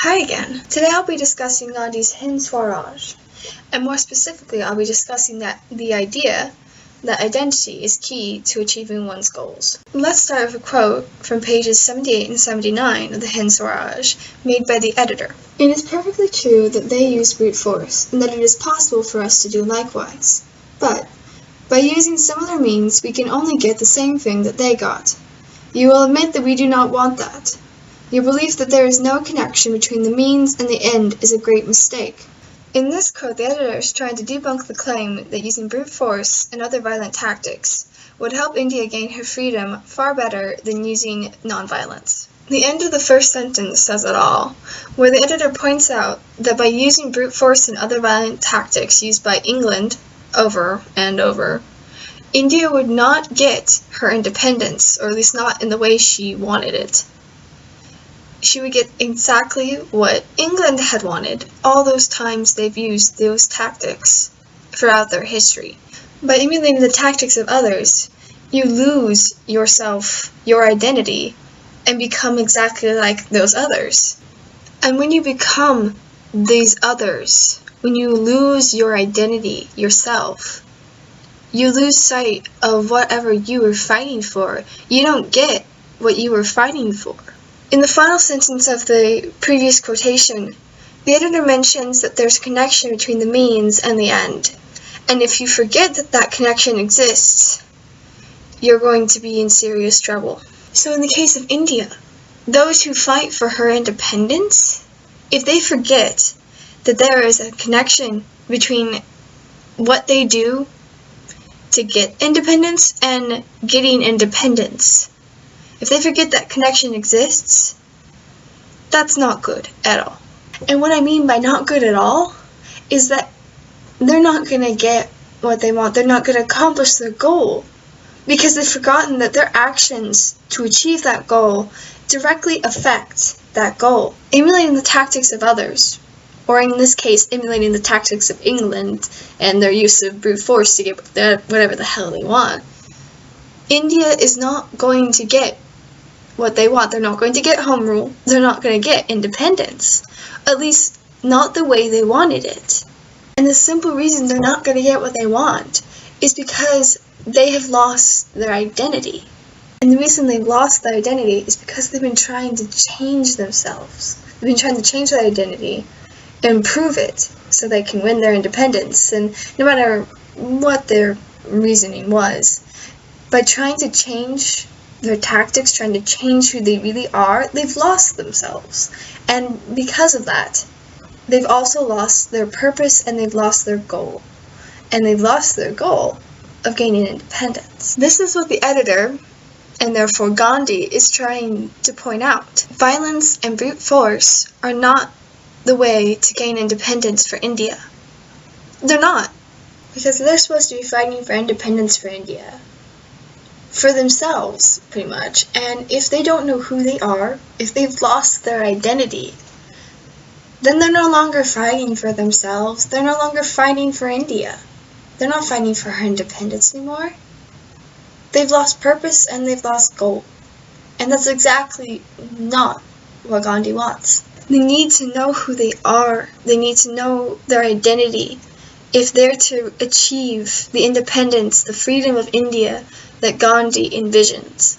Hi again. Today I'll be discussing Gandhi's Hind Swaraj, and more specifically I'll be discussing the idea that identity is key to achieving one's goals. Let's start with a quote from pages 78 and 79 of the Hind Swaraj, made by the editor. "It is perfectly true that they use brute force, and that it is possible for us to do likewise. But, by using similar means, we can only get the same thing that they got. You will admit that we do not want that. Your belief that there is no connection between the means and the end is a great mistake." In this quote, the editor is trying to debunk the claim that using brute force and other violent tactics would help India gain her freedom far better than using nonviolence. The end of the first sentence says it all, where the editor points out that by using brute force and other violent tactics used by England over and over, India would not get her independence, or at least not in the way she wanted it. She would get exactly what England had wanted all those times they've used those tactics throughout their history. By emulating the tactics of others, you lose yourself, your identity, and become exactly like those others. And when you become these others, when you lose your identity, yourself, you lose sight of whatever you were fighting for. You don't get what you were fighting for. In the final sentence of the previous quotation, the editor mentions that there's a connection between the means and the end, and if you forget that that connection exists, you're going to be in serious trouble. So in the case of India, those who fight for her independence, if they forget that there is a connection between what they do to get independence and getting independence, if they forget that connection exists, that's not good at all. And what I mean by not good at all is that they're not going to get what they want. They're not going to accomplish their goal because they've forgotten that their actions to achieve that goal directly affect that goal. Emulating the tactics of others, or in this case, emulating the tactics of England and their use of brute force to get whatever the hell they want, India is not going to get what they want. They're not going to get home rule. They're not going to get independence. At least not the way they wanted it. And the simple reason they're not going to get what they want is because they have lost their identity. And the reason they've lost their identity is because they've been trying to change themselves. They've been trying to change their identity, improve it, so they can win their independence. And no matter what their reasoning was, by trying to change their tactics, trying to change who they really are, they've lost themselves. And because of that, they've also lost their purpose and they've lost their goal. And they've lost their goal of gaining independence. This is what the editor, and therefore Gandhi, is trying to point out. Violence and brute force are not the way to gain independence for India. They're not. Because they're supposed to be fighting for independence for India. For themselves, pretty much. And if they don't know who they are, if they've lost their identity, then they're no longer fighting for themselves. They're no longer fighting for India. They're not fighting for her independence anymore. They've lost purpose and they've lost goal. And that's exactly not what Gandhi wants. They need to know who they are. They need to know their identity if they're to achieve the independence, the freedom of India that Gandhi envisions.